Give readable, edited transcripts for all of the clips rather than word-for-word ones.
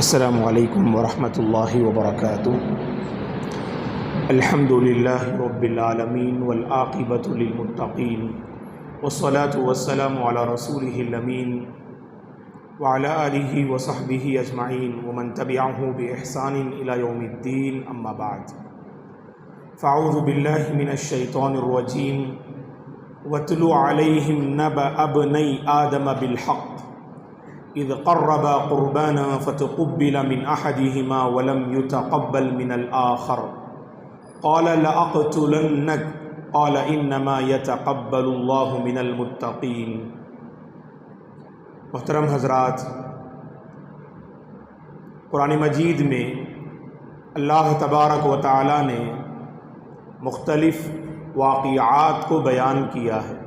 السلام علیکم ورحمۃ اللہ وبرکاتہ۔ الحمد للہ رب العالمین والعاقبۃ للمتقین والصلاة والسلام علی رسولہ الامین وعلی آلہ وصحبہ اجمعین ومن تبعہ بإحسان الی یوم الدین، اما بعد فاعوذ باللہ من الشیطان الرجیم واتل علیہم نبأ ابنی آدم بالحق اذ قربا قربانا فتقبل من احدهما ولم يتقبل من الآخر قال لأقتلنك قال انما يتقبل الله من المتقین۔ محترم حضرات، قرآن مجید میں اللہ تبارک و تعالی نے مختلف واقعات کو بیان کیا ہے۔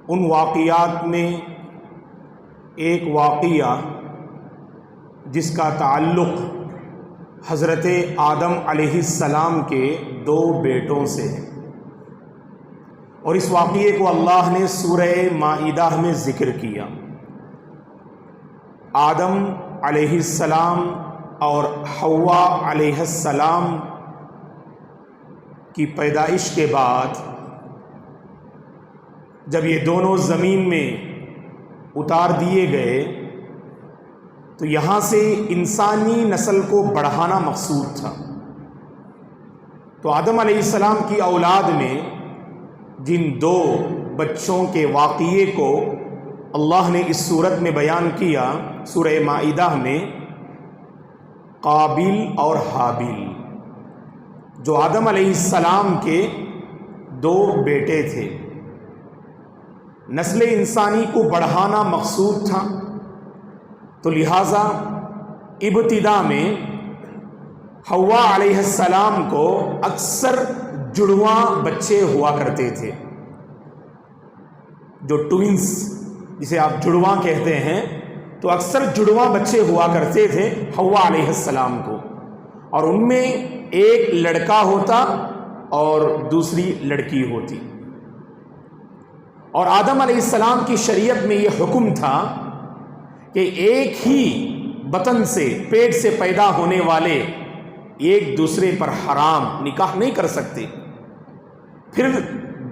ان واقعات میں ایک واقعہ جس کا تعلق حضرت آدم علیہ السلام کے دو بیٹوں سے ہے، اور اس واقعے کو اللہ نے سورہ مائدہ میں ذکر کیا۔ آدم علیہ السلام اور حوا علیہ السلام کی پیدائش کے بعد جب یہ دونوں زمین میں اتار دیے گئے تو یہاں سے انسانی نسل کو بڑھانا مقصود تھا۔ تو آدم علیہ السلام کی اولاد میں جن دو بچوں کے واقعے کو اللہ نے اس صورت میں بیان کیا سورہ مائدہ میں، قابیل اور حابیل، جو آدم علیہ السلام کے دو بیٹے تھے۔ نسل انسانی کو بڑھانا مقصود تھا، تو لہٰذا ابتدا میں حوا علیہ السلام کو اکثر جڑواں بچے ہوا کرتے تھے، جو ٹوئنس جسے آپ جڑواں کہتے ہیں، تو اکثر جڑواں بچے ہوا کرتے تھے حوا علیہ السلام کو، اور ان میں ایک لڑکا ہوتا اور دوسری لڑکی ہوتی۔ اور آدم علیہ السلام کی شریعت میں یہ حکم تھا کہ ایک ہی بطن سے، پیٹ سے پیدا ہونے والے ایک دوسرے پر حرام نکاح نہیں کر سکتے۔ پھر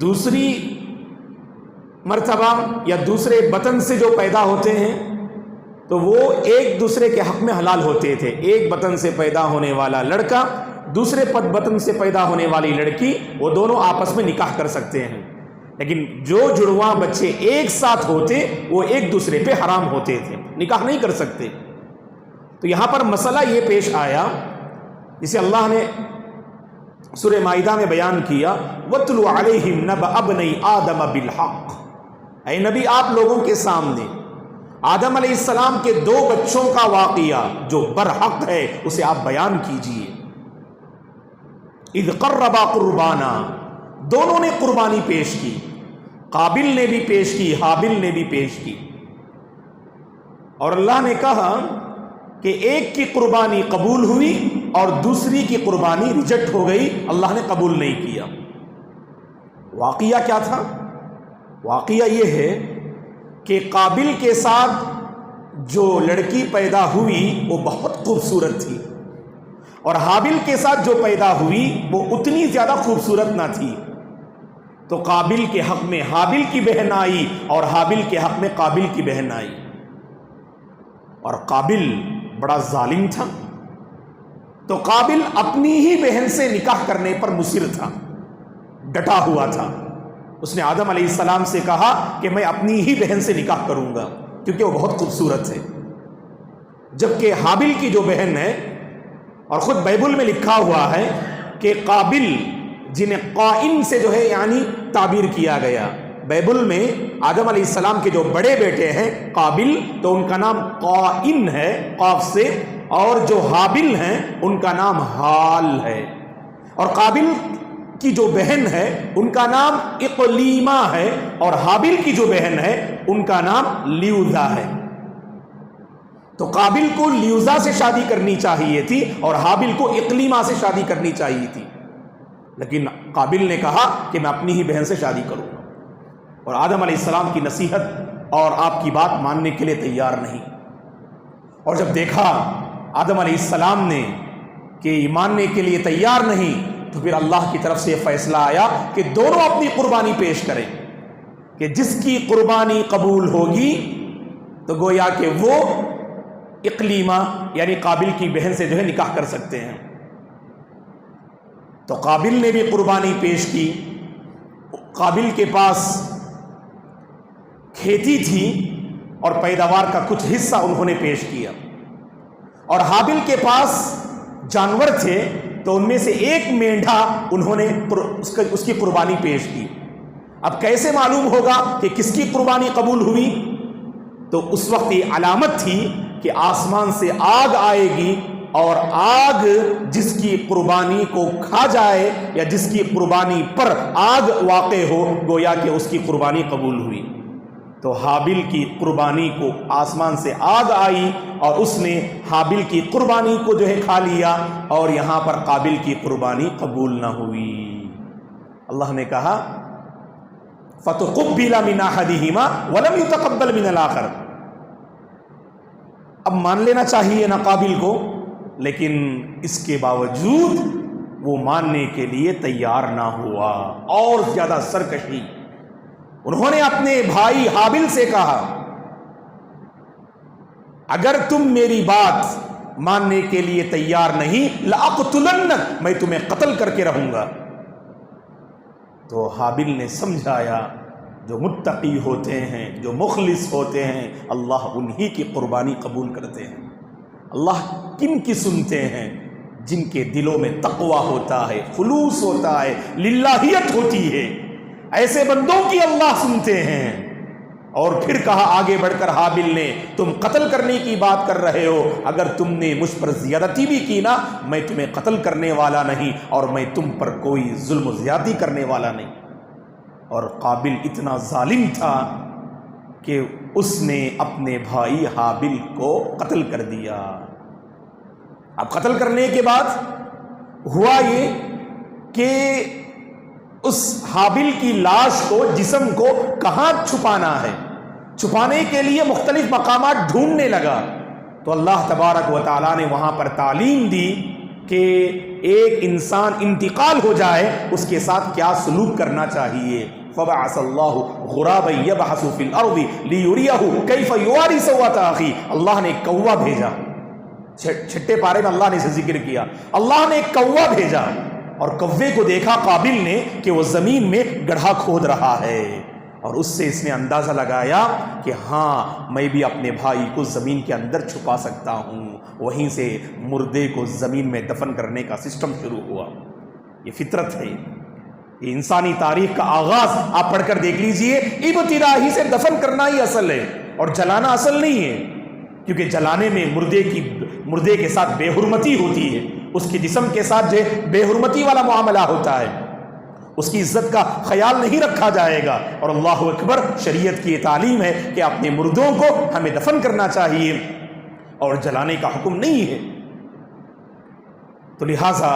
دوسری مرتبہ یا دوسرے بطن سے جو پیدا ہوتے ہیں تو وہ ایک دوسرے کے حق میں حلال ہوتے تھے۔ ایک بطن سے پیدا ہونے والا لڑکا دوسرے بطن سے پیدا ہونے والی لڑکی، وہ دونوں آپس میں نکاح کر سکتے ہیں، لیکن جو جڑواں بچے ایک ساتھ ہوتے وہ ایک دوسرے پہ حرام ہوتے تھے، نکاح نہیں کر سکتے۔ تو یہاں پر مسئلہ یہ پیش آیا جسے اللہ نے سورہ مائدہ میں بیان کیا، وَاتْلُ عَلَيْهِمْ نَبَأَ ابْنَيْ آدَمَ بِالْحَقِّ۔ اے نبی، آپ لوگوں کے سامنے آدم علیہ السلام کے دو بچوں کا واقعہ جو برحق ہے اسے آپ بیان کیجئے۔ اِذْ قَرَّبَا قُرْبَانًا، دونوں نے قربانی پیش کی، قابل نے بھی پیش کی، حابل نے بھی پیش کی، اور اللہ نے کہا کہ ایک کی قربانی قبول ہوئی اور دوسری کی قربانی ریجیکٹ ہو گئی، اللہ نے قبول نہیں کیا۔ واقعہ کیا تھا؟ واقعہ یہ ہے کہ قابل کے ساتھ جو لڑکی پیدا ہوئی وہ بہت خوبصورت تھی، اور حابل کے ساتھ جو پیدا ہوئی وہ اتنی زیادہ خوبصورت نہ تھی۔ تو قابل کے حق میں حابل کی بہن آئی اور حابل کے حق میں قابل کی بہن آئی، اور قابل بڑا ظالم تھا، تو قابل اپنی ہی بہن سے نکاح کرنے پر مصر تھا، ڈٹا ہوا تھا۔ اس نے آدم علیہ السلام سے کہا کہ میں اپنی ہی بہن سے نکاح کروں گا کیونکہ وہ بہت خوبصورت ہے، جبکہ حابل کی جو بہن ہے، اور خود بائبل میں لکھا ہوا ہے کہ قابل جنہیں قائن سے جو ہے یعنی تعبیر کیا گیا، بائبل میں آدم علیہ السلام کے جو بڑے بیٹے ہیں قابل، تو ان کا نام قائن ہے قاف سے، اور جو حابل ہیں ان کا نام حال ہے، اور قابل کی جو بہن ہے ان کا نام اقلیمہ ہے، اور حابل کی جو بہن ہے ان کا نام لیوزا ہے۔ تو قابل کو لیوزا سے شادی کرنی چاہیے تھی اور حابل کو اقلیمہ سے شادی کرنی چاہیے تھی، لیکن قابل نے کہا کہ میں اپنی ہی بہن سے شادی کروں گا، اور آدم علیہ السلام کی نصیحت اور آپ کی بات ماننے کے لیے تیار نہیں۔ اور جب دیکھا آدم علیہ السلام نے کہ یہ ماننے کے لیے تیار نہیں، تو پھر اللہ کی طرف سے یہ فیصلہ آیا کہ دونوں اپنی قربانی پیش کریں، کہ جس کی قربانی قبول ہوگی تو گویا کہ وہ اقلیمہ یعنی قابل کی بہن سے جو ہے نکاح کر سکتے ہیں۔ تو قابل نے بھی قربانی پیش کی۔ قابل کے پاس کھیتی تھی اور پیداوار کا کچھ حصہ انہوں نے پیش کیا، اور حابل کے پاس جانور تھے تو ان میں سے ایک مینڈھا انہوں نے اس کی قربانی پیش کی۔ اب کیسے معلوم ہوگا کہ کس کی قربانی قبول ہوئی؟ تو اس وقت یہ علامت تھی کہ آسمان سے آگ آئے گی، اور آگ جس کی قربانی کو کھا جائے یا جس کی قربانی پر آگ واقع ہو، گویا کہ اس کی قربانی قبول ہوئی۔ تو حابل کی قربانی کو آسمان سے آگ آئی اور اس نے حابل کی قربانی کو جو ہے کھا لیا، اور یہاں پر قابل کی قربانی قبول نہ ہوئی۔ اللہ نے کہا فَتُقُبِّلَ مِنْ أَحَدِهِمَا وَلَمْ يُتَقَبَّلْ مِنَ الْآخَرِ۔ اب مان لینا چاہیے نا قابل کو، لیکن اس کے باوجود وہ ماننے کے لیے تیار نہ ہوا، اور زیادہ سرکشی۔ انہوں نے اپنے بھائی حابل سے کہا اگر تم میری بات ماننے کے لیے تیار نہیں لَأَقْتُلَنَّكَ، میں تمہیں قتل کر کے رہوں گا۔ تو حابل نے سمجھایا جو متقی ہوتے ہیں، جو مخلص ہوتے ہیں، اللہ انہی کی قربانی قبول کرتے ہیں۔ اللہ کن کی سنتے ہیں؟ جن کے دلوں میں تقوی ہوتا ہے، خلوص ہوتا ہے، للہیت ہوتی ہے، ایسے بندوں کی اللہ سنتے ہیں۔ اور پھر کہا آگے بڑھ کر حابل نے تم قتل کرنے کی بات کر رہے ہو، اگر تم نے مجھ پر زیادتی بھی کی نا، میں تمہیں قتل کرنے والا نہیں، اور میں تم پر کوئی ظلم و زیادتی کرنے والا نہیں۔ اور قابل اتنا ظالم تھا کہ اس نے اپنے بھائی حابل کو قتل کر دیا۔ اب قتل کرنے کے بعد ہوا یہ کہ اس حابل کی لاش کو، جسم کو کہاں چھپانا ہے، چھپانے کے لیے مختلف مقامات ڈھونڈنے لگا۔ تو اللہ تبارک و تعالیٰ نے وہاں پر تعلیم دی کہ ایک انسان انتقال ہو جائے اس کے ساتھ کیا سلوک کرنا چاہیے۔ فَبَعَثَ اللَّهُ غُرَابًا يَبْحَثُ فِي الْأَرْضِ لِيُرِيَهُ كَيْفَ يُوَارِي سَوْءَةَ أَخِيهِ۔ اللہ نے ایک کوا بھیجا، چھٹے پارے میں اللہ نے اسے ذکر کیا، اللہ نے ایک کوا بھیجا، اور کوے کو دیکھا قابل نے کہ وہ زمین میں گڑھا کھود رہا ہے، اور اس سے اس نے اندازہ لگایا کہ ہاں میں بھی اپنے بھائی کو زمین کے اندر چھپا سکتا ہوں۔ وہیں سے مردے کو زمین میں دفن کرنے کا سسٹم شروع ہوا۔ یہ فطرت ہے، یہ انسانی تاریخ کا آغاز آپ پڑھ کر دیکھ لیجئے، ابتدا ہی سے دفن کرنا ہی اصل ہے، اور جلانا اصل نہیں ہے، کیونکہ جلانے میں مردے کے ساتھ بے حرمتی ہوتی ہے، اس کے جسم کے ساتھ جو بے حرمتی والا معاملہ ہوتا ہے، اس کی عزت کا خیال نہیں رکھا جائے گا۔ اور اللہ اکبر، شریعت کی یہ تعلیم ہے کہ اپنے مردوں کو ہمیں دفن کرنا چاہیے اور جلانے کا حکم نہیں ہے۔ تو لہٰذا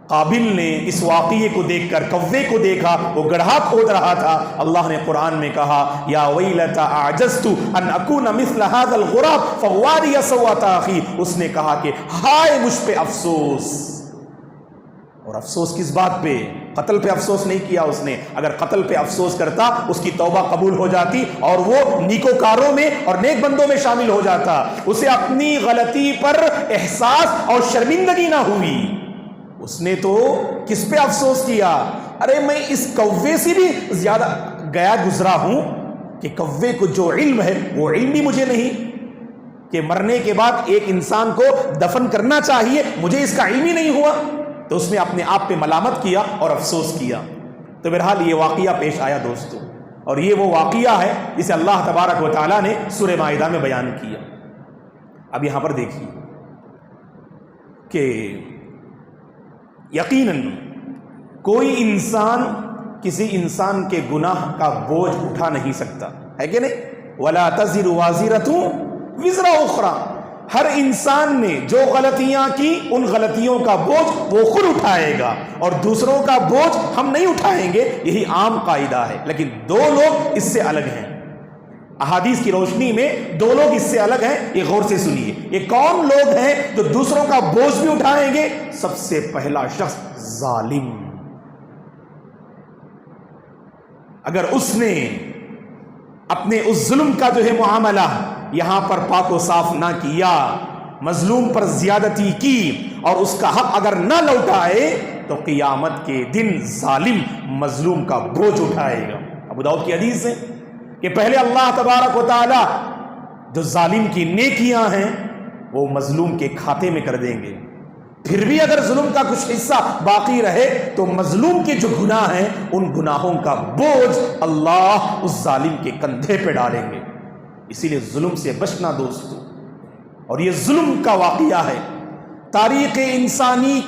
قابل نے اس واقعے کو دیکھ کر، کوے کو دیکھا وہ گڑھا کھود رہا تھا، اللہ نے قرآن میں کہا یا ویلتا اعجزت ان اکون مثل هذا الغراب فواری سوءة اخی۔ اس نے کہا کہ ہائے مجھ پہ افسوس، اور افسوس کس بات پہ؟ قتل پہ افسوس نہیں کیا اس نے، اگر قتل پہ افسوس کرتا اس کی توبہ قبول ہو جاتی اور وہ نیکوکاروں میں اور نیک بندوں میں شامل ہو جاتا، اسے اپنی غلطی پر احساس اور شرمندگی نہ ہوئی۔ اس نے تو کس پہ افسوس کیا؟ ارے میں اس کوے سے بھی زیادہ گیا گزرا ہوں کہ کوے کو جو علم ہے وہ علم بھی مجھے نہیں، کہ مرنے کے بعد ایک انسان کو دفن کرنا چاہیے، مجھے اس کا علم ہی نہیں ہوا۔ تو اس نے اپنے آپ پہ ملامت کیا اور افسوس کیا۔ تو بہرحال یہ واقعہ پیش آیا دوستو، اور یہ وہ واقعہ ہے جسے اللہ تبارک و تعالیٰ نے سورہ مائدہ میں بیان کیا۔ اب یہاں پر دیکھیے کہ یقیناً کوئی انسان کسی انسان کے گناہ کا بوجھ اٹھا نہیں سکتا، ہے کہ نہیں؟ وَلَا تَزِرُ وَازِرَةٌ وِزْرَ أُخْرَىٰ۔ ہر انسان نے جو غلطیاں کی ان غلطیوں کا بوجھ وہ خود اٹھائے گا، اور دوسروں کا بوجھ ہم نہیں اٹھائیں گے، یہی عام قاعدہ ہے۔ لیکن دو لوگ اس سے الگ ہیں۔ احادیث کی روشنی میں دو لوگ اس سے الگ ہیں، یہ غور سے سنیے۔ یہ کون لوگ ہیں جو دوسروں کا بوجھ بھی اٹھائیں گے؟ سب سے پہلا شخص ظالم۔ اگر اس نے اپنے اس ظلم کا جو ہے معاملہ یہاں پر پاک و صاف نہ کیا، مظلوم پر زیادتی کی اور اس کا حق اگر نہ لوٹائے، تو قیامت کے دن ظالم مظلوم کا بوجھ اٹھائے گا۔ ابو داؤد کی حدیث ہے کہ پہلے اللہ تبارک و تعالی جو ظالم کی نیکیاں ہیں وہ مظلوم کے کھاتے میں کر دیں گے، پھر بھی اگر ظلم کا کچھ حصہ باقی رہے تو مظلوم کے جو گناہ ہیں ان گناہوں کا بوجھ اللہ اس ظالم کے کندھے پہ ڈالیں گے۔ اسی لیے ظلم سے بچنا دوستو، اور یہ ظلم کا واقعہ ہے۔ تاریخ انسانی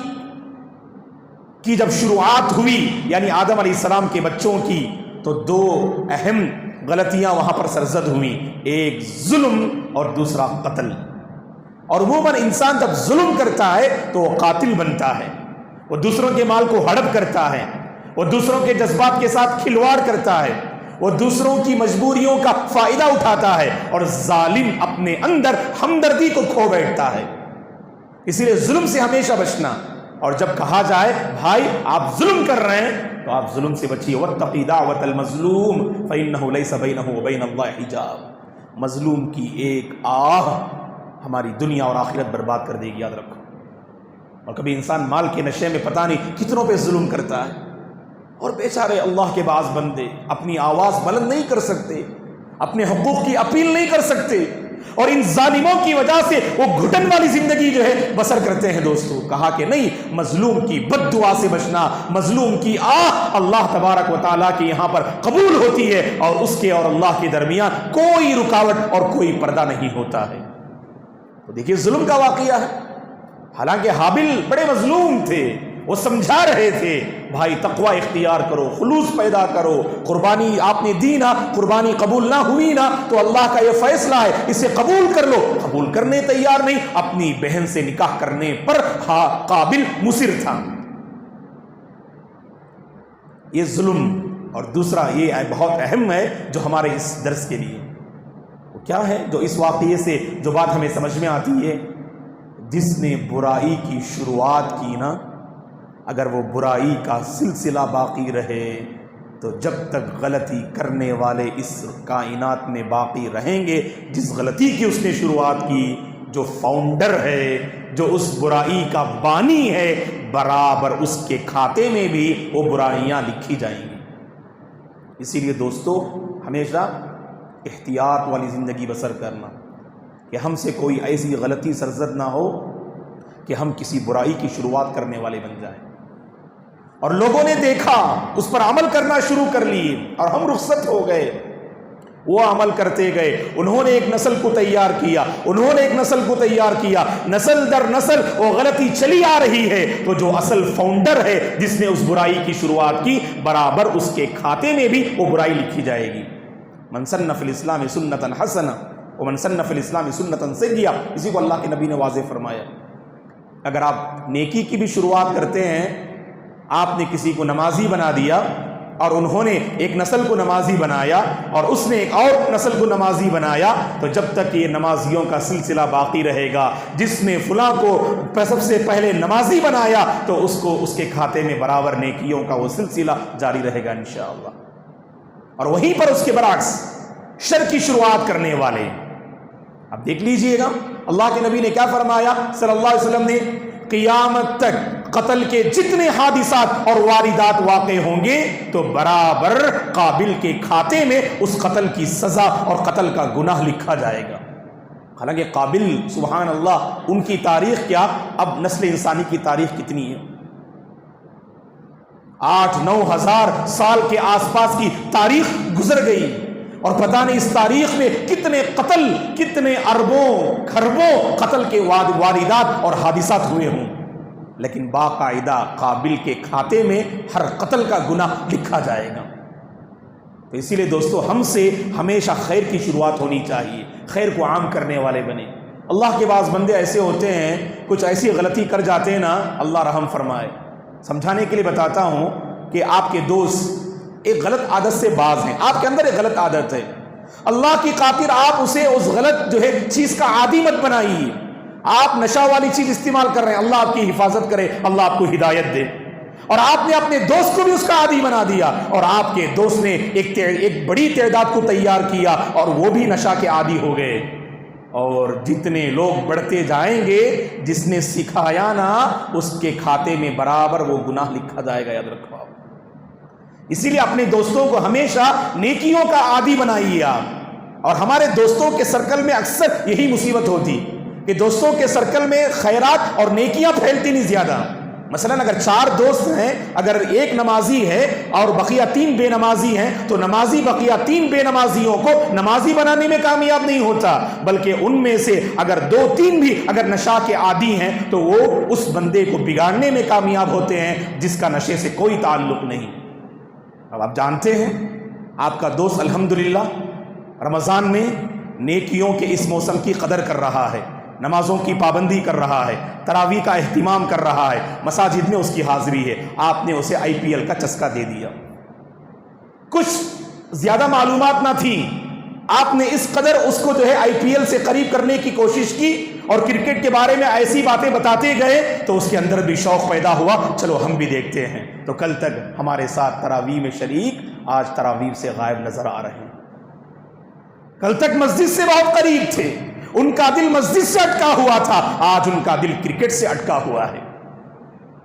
کی جب شروعات ہوئی، یعنی آدم علیہ السلام کے بچوں کی، تو دو اہم غلطیاں وہاں پر سرزد ہوئیں، ایک ظلم اور دوسرا قتل۔ اور عموماً انسان جب ظلم کرتا ہے تو وہ قاتل بنتا ہے، وہ دوسروں کے مال کو ہڑپ کرتا ہے، وہ دوسروں کے جذبات کے ساتھ کھلواڑ کرتا ہے، وہ دوسروں کی مجبوریوں کا فائدہ اٹھاتا ہے، اور ظالم اپنے اندر ہمدردی کو کھو بیٹھتا ہے۔ اسی لیے ظلم سے ہمیشہ بچنا، اور جب کہا جائے بھائی آپ ظلم کر رہے ہیں تو آپ ظلم سے بچیے۔ وَاتَّقِ دَعْوَةَ الْمَظْلُومِ فَإِنَّهُ لَيْسَ بَيْنَهُ وَبَيْنَ اللَّهِ حِجَابٌ۔ مظلوم کی ایک آہ ہماری دنیا اور آخرت برباد کر دے گی، یاد رکھو۔ اور کبھی انسان مال کے نشے میں پتہ نہیں کتنوں پہ ظلم کرتا ہے، اور بیچارے اللہ کے بعض بندے اپنی آواز بلند نہیں کر سکتے، اپنے حقوق کی اپیل نہیں کر سکتے، اور ان ظالموں کی وجہ سے وہ گھٹن والی زندگی جو ہے بسر کرتے ہیں۔ دوستو کہا کہ نہیں، مظلوم کی بد دعا سے بچنا، مظلوم کی آہ اللہ تبارک و تعالیٰ کے یہاں پر قبول ہوتی ہے، اور اس کے اور اللہ کے درمیان کوئی رکاوٹ اور کوئی پردہ نہیں ہوتا ہے۔ تو دیکھیے ظلم کا واقعہ ہے، حالانکہ حابل بڑے مظلوم تھے، وہ سمجھا رہے تھے بھائی تقوی اختیار کرو، خلوص پیدا کرو، قربانی آپ نے دی نا، قربانی قبول نہ ہوئی نا تو اللہ کا یہ فیصلہ ہے، اسے قبول کر لو۔ قبول کرنے تیار نہیں، اپنی بہن سے نکاح کرنے پر قابل مصر تھا۔ یہ ظلم، اور دوسرا یہ بہت اہم ہے جو ہمارے اس درس کے لیے، وہ کیا ہے جو اس واقعے سے جو بات ہمیں سمجھ میں آتی ہے، جس نے برائی کی شروعات کی نا، اگر وہ برائی کا سلسلہ باقی رہے تو جب تک غلطی کرنے والے اس کائنات میں باقی رہیں گے، جس غلطی کی اس نے شروعات کی، جو فاؤنڈر ہے، جو اس برائی کا بانی ہے، برابر اس کے کھاتے میں بھی وہ برائیاں لکھی جائیں گی۔ اسی لیے دوستو ہمیشہ احتیاط والی زندگی بسر کرنا، کہ ہم سے کوئی ایسی غلطی سرزد نہ ہو کہ ہم کسی برائی کی شروعات کرنے والے بن جائیں، اور لوگوں نے دیکھا اس پر عمل کرنا شروع کر لیے اور ہم رخصت ہو گئے، وہ عمل کرتے گئے، انہوں نے ایک نسل کو تیار کیا، انہوں نے ایک نسل کو تیار کیا، نسل در نسل وہ غلطی چلی آ رہی ہے، تو جو اصل فاؤنڈر ہے جس نے اس برائی کی شروعات کی، برابر اس کے کھاتے میں بھی وہ برائی لکھی جائے گی۔ من سن فی الاسلام سنتا حسنہ ومن سن فی الاسلام سنتا سیئہ، اسی کو اللہ کے نبی نے واضح فرمایا۔ اگر آپ نیکی کی بھی شروعات کرتے ہیں، آپ نے کسی کو نمازی بنا دیا اور انہوں نے ایک نسل کو نمازی بنایا اور اس نے ایک اور نسل کو نمازی بنایا، تو جب تک یہ نمازیوں کا سلسلہ باقی رہے گا، جس نے فلاں کو سب سے پہلے نمازی بنایا تو اس کو اس کے کھاتے میں برابر نیکیوں کا وہ سلسلہ جاری رہے گا انشاءاللہ۔ اور وہیں پر اس کے برعکس شر کی شروعات کرنے والے، اب دیکھ لیجئے گا اللہ کے نبی نے کیا فرمایا صلی اللہ علیہ وسلم نے، قیامت تک قتل کے جتنے حادثات اور واردات واقع ہوں گے تو برابر قابل کے کھاتے میں اس قتل کی سزا اور قتل کا گناہ لکھا جائے گا۔ حالانکہ قابل سبحان اللہ ان کی تاریخ کیا، اب نسل انسانی کی تاریخ کتنی ہے، 8-9 ہزار سال کے آس پاس کی تاریخ گزر گئی، اور پتہ نہیں اس تاریخ میں کتنے قتل، کتنے اربوں کھربوں قتل کے واردات اور حادثات ہوئے ہوں، لیکن باقاعدہ قابل کے کھاتے میں ہر قتل کا گناہ لکھا جائے گا۔ تو اسی لیے دوستو ہم سے ہمیشہ خیر کی شروعات ہونی چاہیے، خیر کو عام کرنے والے بنے۔ اللہ کے بعض بندے ایسے ہوتے ہیں، کچھ ایسی غلطی کر جاتے ہیں نا، اللہ رحم فرمائے۔ سمجھانے کے لیے بتاتا ہوں کہ آپ کے دوست ایک غلط عادت سے باز ہیں، آپ کے اندر ایک غلط عادت ہے، اللہ کی خاطر آپ اسے اس غلط جو ہے چیز کا عادی مت بنائیے. آپ نشہ والی چیز استعمال کر رہے ہیں، اللہ آپ کی حفاظت کرے، اللہ آپ کو ہدایت دے. اور آپ نے اپنے دوست کو بھی اس کا عادی بنا دیا، اور آپ کے دوست نے ایک بڑی تعداد کو تیار کیا اور وہ بھی نشہ کے عادی ہو گئے. اور جتنے لوگ بڑھتے جائیں گے، جس نے سکھایا نا اس کے کھاتے میں برابر وہ گناہ لکھا جائے گا، یاد رکھو آپ. اسی لیے اپنے دوستوں کو ہمیشہ نیکیوں کا عادی بنائیے آپ. اور ہمارے دوستوں کے سرکل میں اکثر یہی مصیبت ہوتی کہ دوستوں کے سرکل میں خیرات اور نیکیاں پھیلتی نہیں زیادہ. مثلا اگر 4 دوست ہیں، اگر ایک نمازی ہے اور بقیہ 3 بے نمازی ہیں، تو نمازی بقیہ 3 بے نمازیوں کو نمازی بنانے میں کامیاب نہیں ہوتا، بلکہ ان میں سے اگر 2-3 بھی اگر نشہ کے عادی ہیں تو وہ اس بندے کو بگاڑنے میں کامیاب ہوتے ہیں جس کا نشے سے کوئی تعلق نہیں. اب آپ جانتے ہیں آپ کا دوست الحمدللہ رمضان میں نیکیوں کے اس موسم کی قدر کر رہا ہے، نمازوں کی پابندی کر رہا ہے، تراویح کا اہتمام کر رہا ہے، مساجد میں اس کی حاضری ہے. آپ نے اسے IPL کا چسکا دے دیا. کچھ زیادہ معلومات نہ تھی، آپ نے اس قدر اس کو جو ہے IPL سے قریب کرنے کی کوشش کی اور کرکٹ کے بارے میں ایسی باتیں بتاتے گئے تو اس کے اندر بھی شوق پیدا ہوا، چلو ہم بھی دیکھتے ہیں. تو کل تک ہمارے ساتھ تراویح میں شریک، آج تراویح سے غائب نظر آ رہے ہیں. کل تک مسجد سے بہت قریب تھے، ان کا دل مسجد سے اٹکا ہوا تھا، آج ان کا دل کرکٹ سے اٹکا ہوا ہے.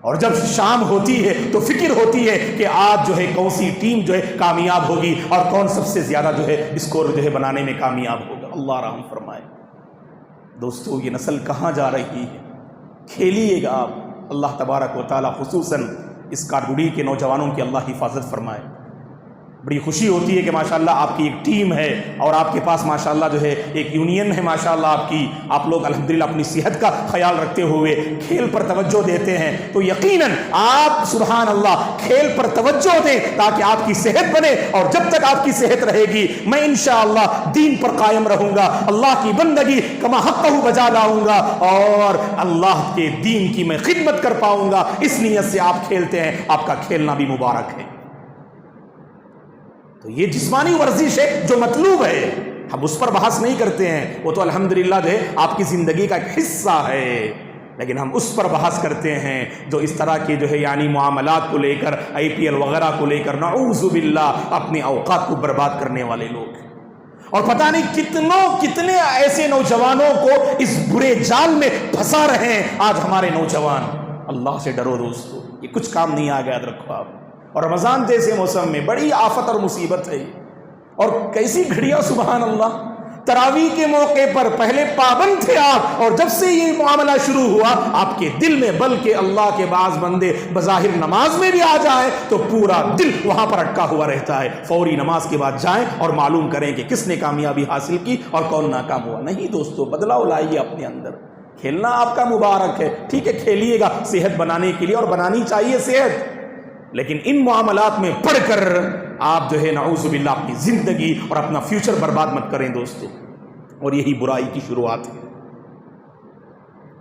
اور جب شام ہوتی ہے تو فکر ہوتی ہے کہ آج جو ہے کون سی ٹیم جو ہے کامیاب ہوگی اور کون سب سے زیادہ جو ہے اسکور جو ہے بنانے میں کامیاب ہوگا. اللہ رحم فرمائے. دوستو یہ نسل کہاں جا رہی ہے؟ کھیلیے گا آپ. اللہ تبارک و تعالی خصوصاً اس کارگوڑی کے نوجوانوں کی اللہ حفاظت فرمائے. بڑی خوشی ہوتی ہے کہ ماشاءاللہ آپ کی ایک ٹیم ہے اور آپ کے پاس ماشاءاللہ جو ہے ایک یونین ہے ماشاءاللہ آپ کی. آپ لوگ الحمدللہ اپنی صحت کا خیال رکھتے ہوئے کھیل پر توجہ دیتے ہیں، تو یقیناً آپ سبحان اللہ کھیل پر توجہ دیں تاکہ آپ کی صحت بنے. اور جب تک آپ کی صحت رہے گی میں انشاءاللہ دین پر قائم رہوں گا، اللہ کی بندگی کما حقہ بجا لاؤں گا اور اللہ کے دین کی میں خدمت کر پاؤں گا. اس نیت سے آپ کھیلتے ہیں، آپ کا کھیلنا بھی مبارک ہے. تو یہ جسمانی ورزش ہے جو مطلوب ہے، ہم اس پر بحث نہیں کرتے ہیں، وہ تو الحمدللہ جو ہے آپ کی زندگی کا ایک حصہ ہے. لیکن ہم اس پر بحث کرتے ہیں جو اس طرح کے جو ہے یعنی معاملات کو لے کر IPL وغیرہ کو لے کر نعوذ باللہ اپنے اوقات کو برباد کرنے والے لوگ. اور پتہ نہیں کتنے ایسے نوجوانوں کو اس برے جال میں پھنسا رہے ہیں آج ہمارے نوجوان. اللہ سے ڈرو دوستو، یہ کچھ کام نہیں آ گیا، یاد رکھو آپ. اور رمضان جیسے موسم میں بڑی آفت اور مصیبت ہے. اور کیسی گھڑیاں سبحان اللہ. تراویح کے موقع پر پہلے پابند تھے آپ، اور جب سے یہ معاملہ شروع ہوا آپ کے دل میں، بلکہ اللہ کے بعض بندے بظاہر نماز میں بھی آ جائیں تو پورا دل وہاں پر اٹکا ہوا رہتا ہے. فوری نماز کے بعد جائیں اور معلوم کریں کہ کس نے کامیابی حاصل کی اور کون ناکام ہوا. نہیں دوستو، بدلاؤ لائیے اپنے اندر. کھیلنا آپ کا مبارک ہے، ٹھیک ہے کھیلیے گا صحت بنانے کے لیے، اور بنانی چاہیے صحت، لیکن ان معاملات میں پڑھ کر آپ جو ہے نعوذ باللہ اپنی زندگی اور اپنا فیوچر برباد مت کریں دوستو. اور یہی برائی کی شروعات ہے،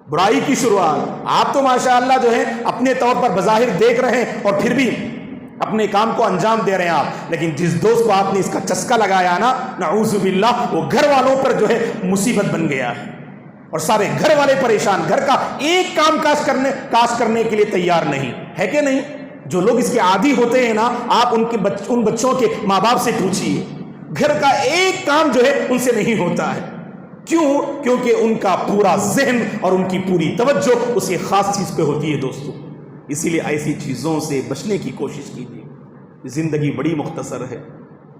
برائی کی شروعات. آپ تو ماشاءاللہ جو ہے اپنے طور پر بظاہر دیکھ رہے ہیں اور پھر بھی اپنے کام کو انجام دے رہے ہیں آپ، لیکن جس دوست کو آپ نے اس کا چسکا لگایا نا نعوذ باللہ، وہ گھر والوں پر جو ہے مصیبت بن گیا ہے اور سارے گھر والے پریشان، گھر کا ایک کام کاج کرنے کے لیے تیار نہیں ہے کہ نہیں. جو لوگ اس کے عادی ہوتے ہیں نا، آپ ان بچوں کے ماں باپ سے پوچھیے، گھر کا ایک کام جو ہے ان سے نہیں ہوتا ہے. کیوں؟ کیونکہ ان کا پورا ذہن اور ان کی پوری توجہ اس ایک خاص چیز پہ ہوتی ہے دوستو. اسی لیے ایسی چیزوں سے بچنے کی کوشش کیجیے. زندگی بڑی مختصر ہے،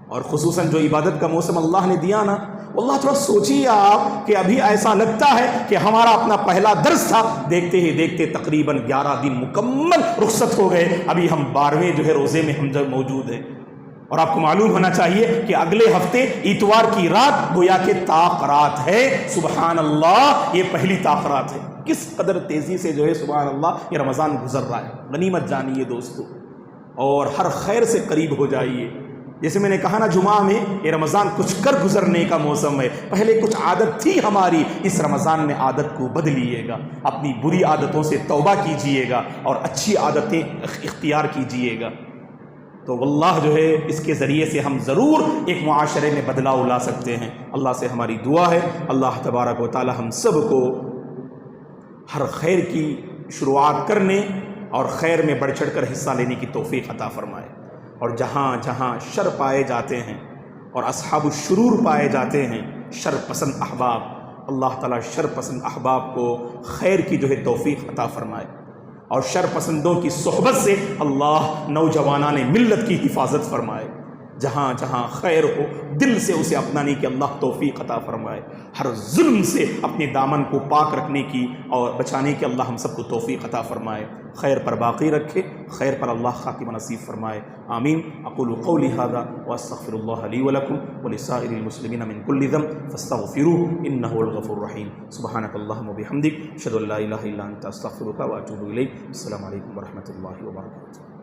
اور خصوصاً جو عبادت کا موسم اللہ نے دیا نا، واللہ تھوڑا سوچیے آپ کہ ابھی ایسا لگتا ہے کہ ہمارا اپنا پہلا درس تھا، دیکھتے ہی دیکھتے تقریباً 11 دن مکمل رخصت ہو گئے. ابھی ہم 12ویں جو ہے روزے میں ہم جب موجود ہیں. اور آپ کو معلوم ہونا چاہیے کہ اگلے ہفتے اتوار کی رات گویا کہ طاق ہے. سبحان اللہ، یہ پہلی طاق رات ہے. کس قدر تیزی سے جو ہے سبحان اللہ یہ رمضان گزر رہا ہے. غنیمت جانیے دوستو، اور ہر خیر سے قریب ہو جائیے. جیسے میں نے کہا نا جمعہ میں، یہ رمضان کچھ کر گزرنے کا موسم ہے. پہلے کچھ عادت تھی ہماری، اس رمضان میں عادت کو بدلیے گا. اپنی بری عادتوں سے توبہ کیجیے گا اور اچھی عادتیں اختیار کیجیے گا. تو واللہ جو ہے اس کے ذریعے سے ہم ضرور ایک معاشرے میں بدلاؤ لا سکتے ہیں۔ اللہ سے ہماری دعا ہے اللہ تبارک و تعالی ہم سب کو ہر خیر کی شروعات کرنے اور خیر میں بڑھ چڑھ کر حصہ لینے کی توفیق عطا فرمائے، اور جہاں جہاں شر پائے جاتے ہیں اور اصحاب الشرور پائے جاتے ہیں، شر پسند احباب، اللہ تعالیٰ شر پسند احباب کو خیر کی جو ہے توفیق عطا فرمائے، اور شر پسندوں کی صحبت سے اللہ نوجوانان ملت کی حفاظت فرمائے۔ جہاں جہاں خیر ہو دل سے اسے اپنانے کی اللہ توفیق عطا فرمائے، ہر ظلم سے اپنے دامن کو پاک رکھنے کی اور بچانے کی اللہ ہم سب کو توفیق عطا فرمائے، خیر پر باقی رکھے، خیر پر اللہ خاتمہ نصیب فرمائے، آمین۔ اقول قولی ھذا واستغفر اللہ لی ولکم ولسائر المسلمین من کل ذنب فاستغفروہ انہ هو الغفور الرحیم۔ سبحانک اللہم وبحمدک اشہد ان لا الہ الا انت استغفرک واتوب الیک۔ السلام علیکم ورحمۃ اللہ وبرکاتہ۔